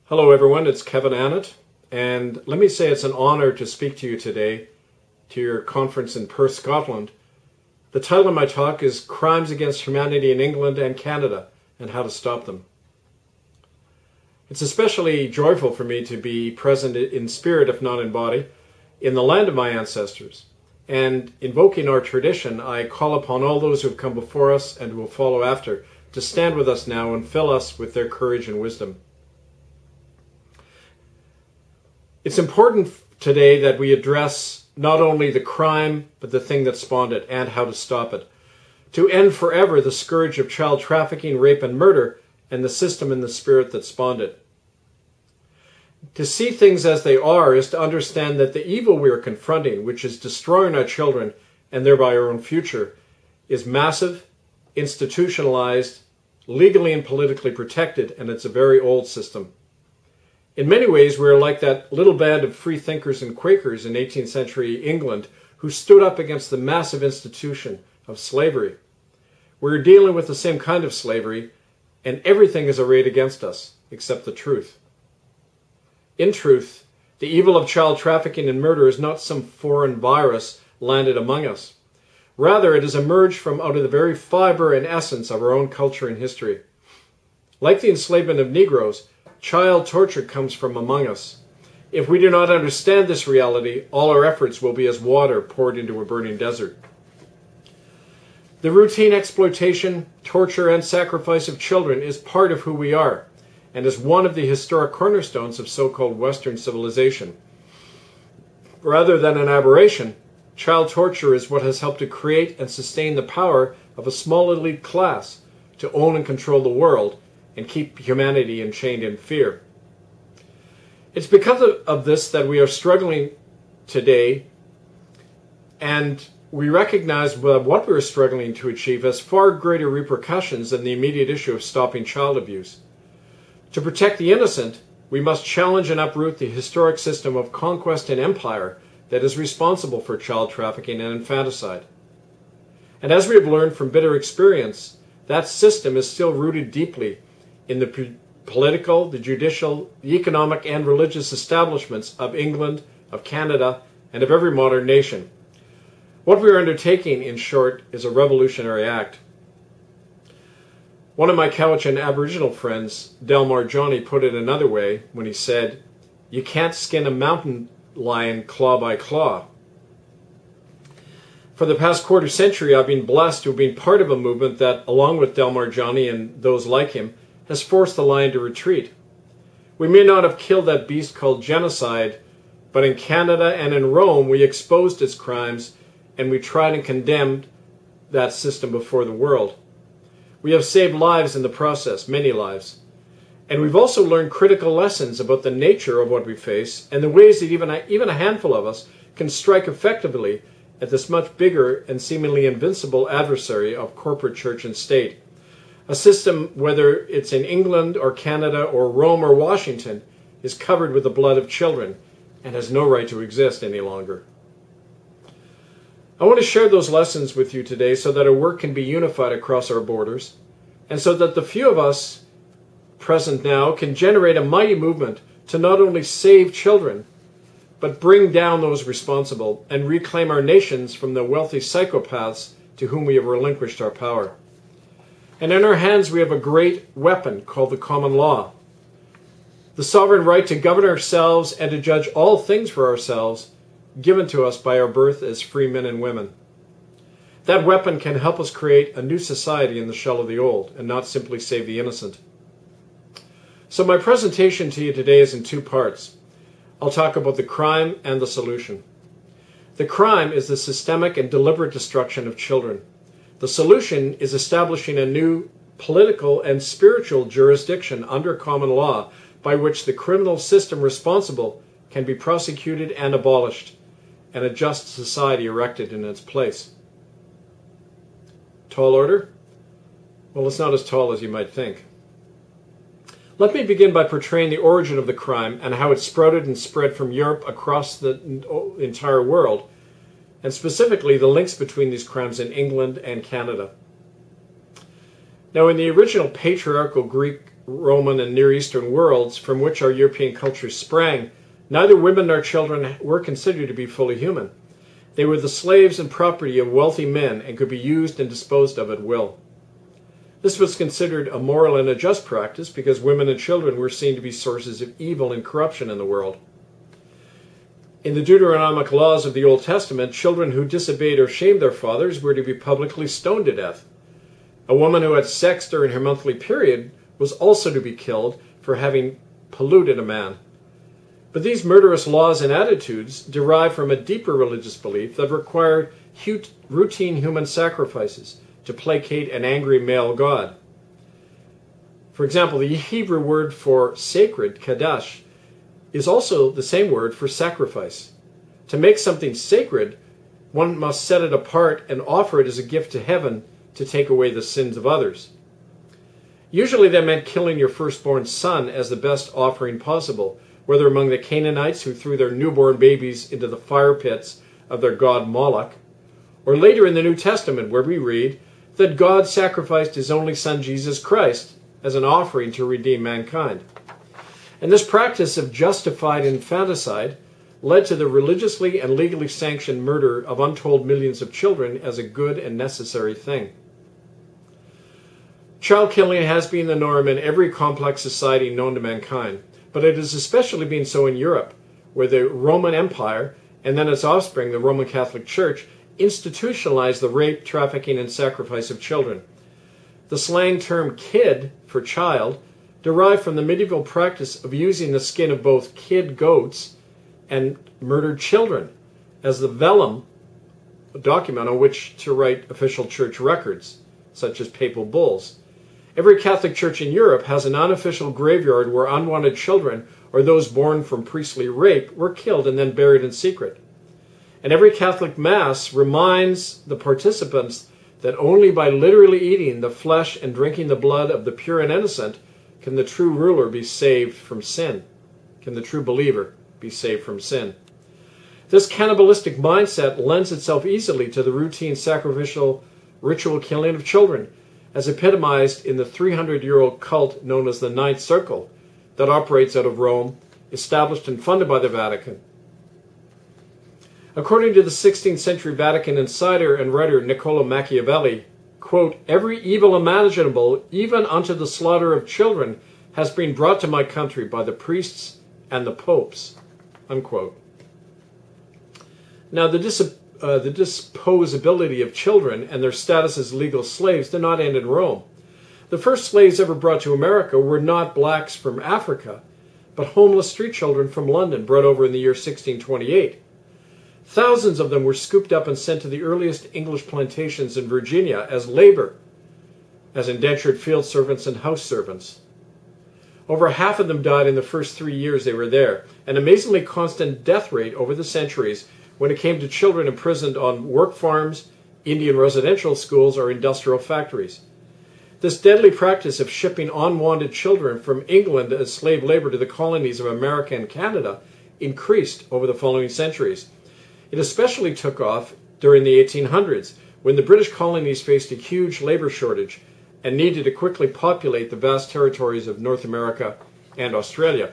Hello everyone, it's Kevin Annett, and let me say it's an honor to speak to you today to your conference in Perth, Scotland. The title of my talk is Crimes Against Humanity in England and Canada and How to Stop Them. It's especially joyful for me to be present in spirit, if not in body, in the land of my ancestors. And invoking our tradition, I call upon all those who have come before us and who will follow after to stand with us now and fill us with their courage and wisdom. It's important today that we address not only the crime, but the thing that spawned it and how to stop it. To end forever the scourge of child trafficking, rape, and murder, and the system and the spirit that spawned it. To see things as they are is to understand that the evil we are confronting, which is destroying our children and thereby our own future, is massive, institutionalized, legally and politically protected, and it's a very old system. In many ways, we are like that little band of free thinkers and Quakers in 18th century England who stood up against the massive institution of slavery. We're dealing with the same kind of slavery, and everything is arrayed against us, except the truth. In truth, the evil of child trafficking and murder is not some foreign virus landed among us. Rather, it has emerged from out of the very fiber and essence of our own culture and history. Like the enslavement of Negroes, child torture comes from among us. If we do not understand this reality, all our efforts will be as water poured into a burning desert. The routine exploitation, torture, and sacrifice of children is part of who we are, and is one of the historic cornerstones of so-called Western civilization. Rather than an aberration, child torture is what has helped to create and sustain the power of a small elite class to own and control the world and keep humanity enchained in fear. It's because of this that we are struggling today, and we recognize what we're struggling to achieve has far greater repercussions than the immediate issue of stopping child abuse. To protect the innocent, we must challenge and uproot the historic system of conquest and empire that is responsible for child trafficking and infanticide. And as we have learned from bitter experience, that system is still rooted deeply in the political, the judicial, the economic, and religious establishments of England, of Canada, and of every modern nation. What we are undertaking, in short, is a revolutionary act. One of my Cowichan Aboriginal friends, Delmar Johnny, put it another way when he said, "You can't skin a mountain lion claw by claw." For the past quarter century, I've been blessed to have been part of a movement that, along with Delmar Johnny and those like him, has forced the lion to retreat. We may not have killed that beast called genocide, but in Canada and in Rome we exposed its crimes and we tried and condemned that system before the world. We have saved lives in the process, many lives. And we've also learned critical lessons about the nature of what we face and the ways that even a handful of us can strike effectively at this much bigger and seemingly invincible adversary of corporate church and state. A system, whether it's in England or Canada or Rome or Washington, is covered with the blood of children and has no right to exist any longer. I want to share those lessons with you today so that our work can be unified across our borders, and so that the few of us present now can generate a mighty movement to not only save children, but bring down those responsible and reclaim our nations from the wealthy psychopaths to whom we have relinquished our power. And in our hands we have a great weapon called the common law. The sovereign right to govern ourselves and to judge all things for ourselves, given to us by our birth as free men and women. That weapon can help us create a new society in the shell of the old, and not simply save the innocent. So my presentation to you today is in two parts. I'll talk about the crime and the solution. The crime is the systemic and deliberate destruction of children. The solution is establishing a new political and spiritual jurisdiction under common law by which the criminal system responsible can be prosecuted and abolished, and a just society erected in its place. Tall order? Well, it's not as tall as you might think. Let me begin by portraying the origin of the crime and how it sprouted and spread from Europe across the entire world, and specifically the links between these crimes in England and Canada. Now, in the original patriarchal Greek Roman and Near Eastern worlds from which our European cultures sprang, neither women nor children were considered to be fully human. They were the slaves and property of wealthy men and could be used and disposed of at will. This was considered a moral and a just practice because women and children were seen to be sources of evil and corruption in the world. In the Deuteronomic laws of the Old Testament, children who disobeyed or shamed their fathers were to be publicly stoned to death. A woman who had sex during her monthly period was also to be killed for having polluted a man. But these murderous laws and attitudes derive from a deeper religious belief that required routine human sacrifices to placate an angry male god. For example, the Hebrew word for sacred, kadash, is also the same word for sacrifice. To make something sacred, one must set it apart and offer it as a gift to heaven to take away the sins of others. Usually that meant killing your firstborn son as the best offering possible, whether among the Canaanites who threw their newborn babies into the fire pits of their god Moloch, or later in the New Testament where we read that God sacrificed his only son Jesus Christ as an offering to redeem mankind. And this practice of justified infanticide led to the religiously and legally sanctioned murder of untold millions of children as a good and necessary thing. Child killing has been the norm in every complex society known to mankind, but it has especially been so in Europe, where the Roman Empire, and then its offspring, the Roman Catholic Church, institutionalized the rape, trafficking, and sacrifice of children. The slang term kid for child derived from the medieval practice of using the skin of both kid goats and murdered children as the vellum, a document on which to write official church records, such as papal bulls. Every Catholic church in Europe has an unofficial graveyard where unwanted children or those born from priestly rape were killed and then buried in secret. And every Catholic Mass reminds the participants that only by literally eating the flesh and drinking the blood of the pure and innocent can the true ruler be saved from sin. Can the true believer be saved from sin? This cannibalistic mindset lends itself easily to the routine sacrificial ritual killing of children, as epitomized in the 300-year-old cult known as the Ninth Circle that operates out of Rome, established and funded by the Vatican. According to the 16th century Vatican insider and writer Niccolo Machiavelli, quote, "Every evil imaginable, even unto the slaughter of children, has been brought to my country by the priests and the popes," unquote. Now, the disposability of children and their status as legal slaves did not end in Rome. The first slaves ever brought to America were not blacks from Africa, but homeless street children from London brought over in the year 1628. Thousands of them were scooped up and sent to the earliest English plantations in Virginia as labor, as indentured field servants and house servants. Over half of them died in the first 3 years they were there, an amazingly constant death rate over the centuries when it came to children imprisoned on work farms, Indian residential schools, or industrial factories. This deadly practice of shipping unwanted children from England as slave labor to the colonies of America and Canada increased over the following centuries. It especially took off during the 1800s, when the British colonies faced a huge labor shortage and needed to quickly populate the vast territories of North America and Australia.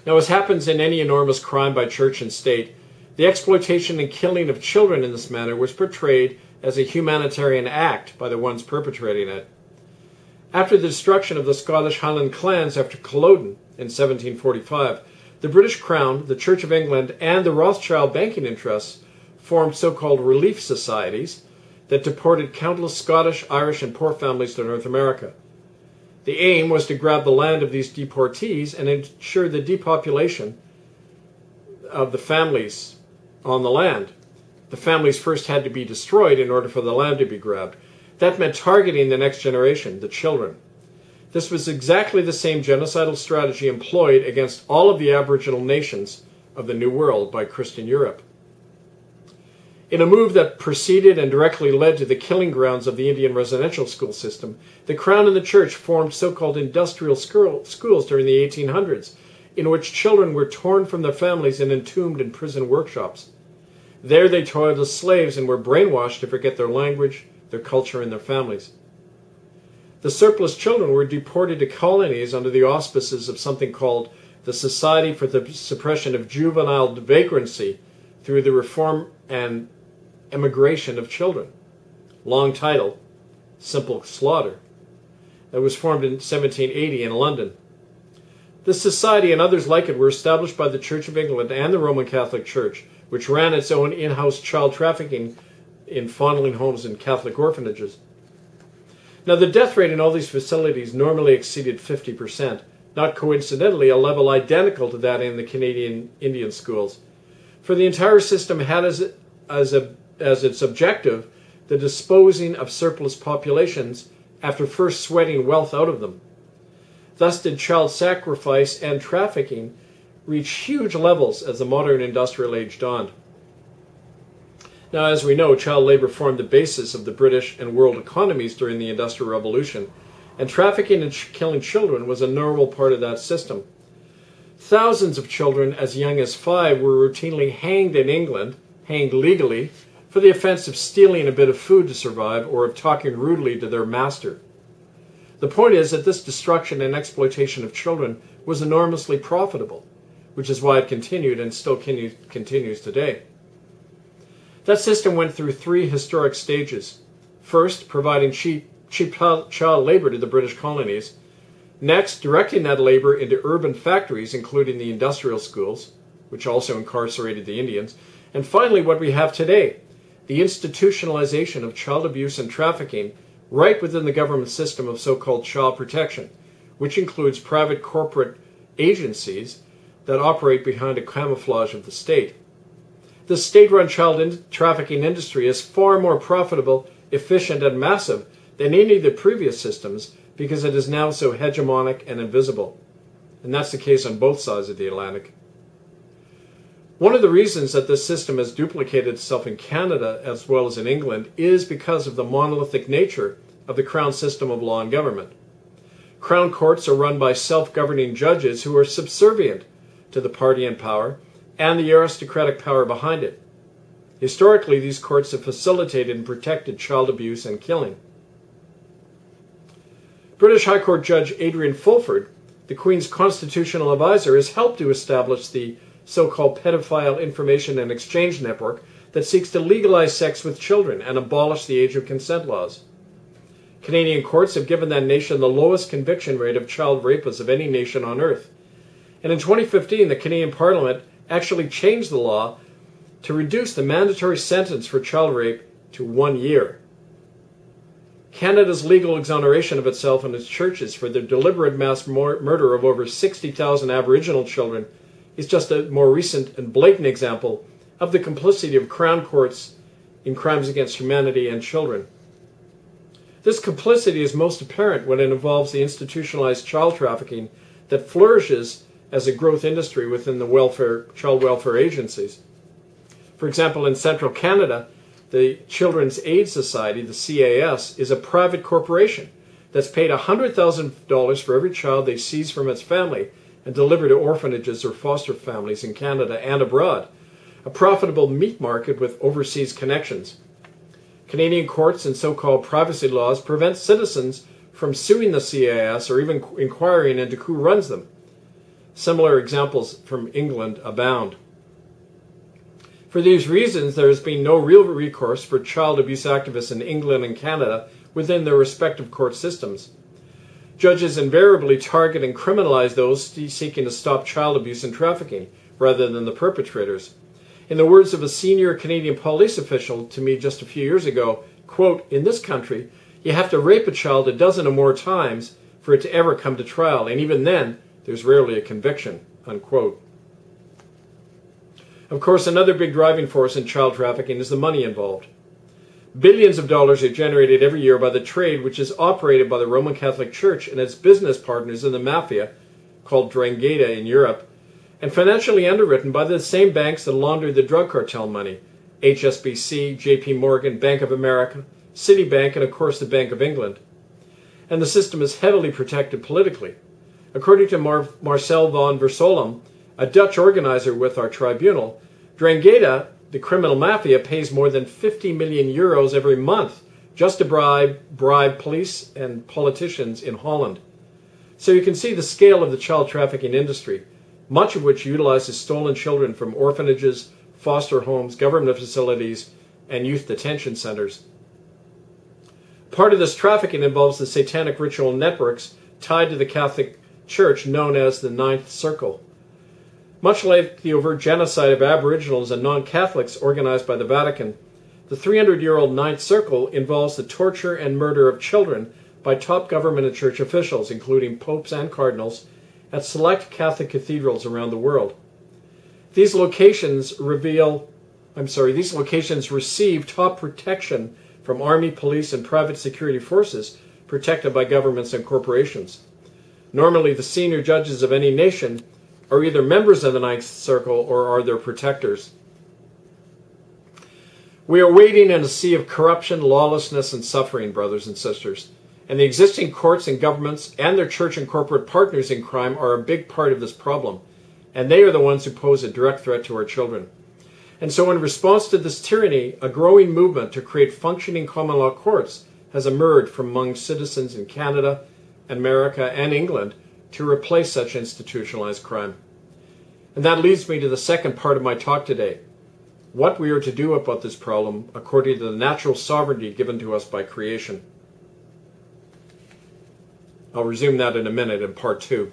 Now, as happens in any enormous crime by church and state, the exploitation and killing of children in this manner was portrayed as a humanitarian act by the ones perpetrating it. After the destruction of the Scottish Highland clans after Culloden in 1745, the British Crown, the Church of England, and the Rothschild banking interests formed so-called relief societies that deported countless Scottish, Irish, and poor families to North America. The aim was to grab the land of these deportees and ensure the depopulation of the families on the land. The families first had to be destroyed in order for the land to be grabbed. That meant targeting the next generation, the children. This was exactly the same genocidal strategy employed against all of the Aboriginal nations of the New World by Christian Europe. In a move that preceded and directly led to the killing grounds of the Indian residential school system, the Crown and the Church formed so-called industrial schools during the 1800s, in which children were torn from their families and entombed in prison workshops. There they toiled as slaves and were brainwashed to forget their language, their culture, and their families. The surplus children were deported to colonies under the auspices of something called the Society for the Suppression of Juvenile Vagrancy through the Reform and Emigration of Children. Long title, Simple Slaughter. It was formed in 1780 in London. This society and others like it were established by the Church of England and the Roman Catholic Church, which ran its own in-house child trafficking in foundling homes and Catholic orphanages. Now, the death rate in all these facilities normally exceeded 50%, not coincidentally a level identical to that in the Canadian Indian schools. For the entire system had as its objective the disposing of surplus populations after first sweating wealth out of them. Thus did child sacrifice and trafficking reach huge levels as the modern industrial age dawned. Now, as we know, child labor formed the basis of the British and world economies during the Industrial Revolution, and trafficking and killing children was a normal part of that system. Thousands of children as young as 5 were routinely hanged in England, hanged legally, for the offense of stealing a bit of food to survive or of talking rudely to their master. The point is that this destruction and exploitation of children was enormously profitable, which is why it continued and still continues today. That system went through 3 historic stages. First, providing cheap child labor to the British colonies. Next, directing that labor into urban factories, including the industrial schools, which also incarcerated the Indians. And finally, what we have today, the institutionalization of child abuse and trafficking right within the government system of so-called child protection, which includes private corporate agencies that operate behind a camouflage of the state. The state-run child trafficking industry is far more profitable, efficient, and massive than any of the previous systems because it is now so hegemonic and invisible. And that's the case on both sides of the Atlantic. One of the reasons that this system has duplicated itself in Canada as well as in England is because of the monolithic nature of the Crown system of law and government. Crown courts are run by self-governing judges who are subservient to the party in power and the aristocratic power behind it. Historically, these courts have facilitated and protected child abuse and killing. British High Court Judge Adrian Fulford, the Queen's constitutional advisor, has helped to establish the so-called Pedophile Information and Exchange Network that seeks to legalize sex with children and abolish the age of consent laws. Canadian courts have given that nation the lowest conviction rate of child rapists of any nation on earth. And in 2015, the Canadian Parliament actually changed the law to reduce the mandatory sentence for child rape to 1 year. Canada's legal exoneration of itself and its churches for the deliberate mass murder of over 60,000 Aboriginal children is just a more recent and blatant example of the complicity of Crown courts in crimes against humanity and children. This complicity is most apparent when it involves the institutionalized child trafficking that flourishes as a growth industry within the child welfare agencies. For example, in central Canada, the Children's Aid Society, the CAS, is a private corporation that's paid $100,000 for every child they seize from its family and deliver to orphanages or foster families in Canada and abroad, a profitable meat market with overseas connections. Canadian courts and so-called privacy laws prevent citizens from suing the CAS or even inquiring into who runs them. Similar examples from England abound. For these reasons, there has been no real recourse for child abuse activists in England and Canada within their respective court systems. Judges invariably target and criminalize those seeking to stop child abuse and trafficking, rather than the perpetrators. In the words of a senior Canadian police official to me just a few years ago, quote, "In this country, you have to rape a child a dozen or more times for it to ever come to trial, and even then, there's rarely a conviction," unquote. Of course, another big driving force in child trafficking is the money involved. Billions of dollars are generated every year by the trade, which is operated by the Roman Catholic Church and its business partners in the mafia, called Drangheta in Europe, and financially underwritten by the same banks that laundered the drug cartel money: HSBC, JP Morgan, Bank of America, Citibank, and of course the Bank of England. And the system is heavily protected politically. According to Marcel van Versolum, a Dutch organizer with our tribunal, Drangheta, the criminal mafia, pays more than 50 million euros every month just to bribe police and politicians in Holland. So you can see the scale of the child trafficking industry, much of which utilizes stolen children from orphanages, foster homes, government facilities, and youth detention centers. Part of this trafficking involves the satanic ritual networks tied to the Catholic Church known as the Ninth Circle. Much like the overt genocide of Aboriginals and non-Catholics organized by the Vatican, the 300-year-old Ninth Circle involves the torture and murder of children by top government and church officials, including popes and cardinals, at select Catholic cathedrals around the world. These locations receive top protection from army, police, and private security forces protected by governments and corporations. Normally, the senior judges of any nation are either members of the Ninth Circle or are their protectors. We are wading in a sea of corruption, lawlessness, and suffering, brothers and sisters. And the existing courts and governments and their church and corporate partners in crime are a big part of this problem. And they are the ones who pose a direct threat to our children. And so in response to this tyranny, a growing movement to create functioning common law courts has emerged from among citizens in Canada, America, and England to replace such institutionalized crime. And that leads me to the second part of my talk today, what we are to do about this problem according to the natural sovereignty given to us by creation. I'll resume that in a minute in part 2.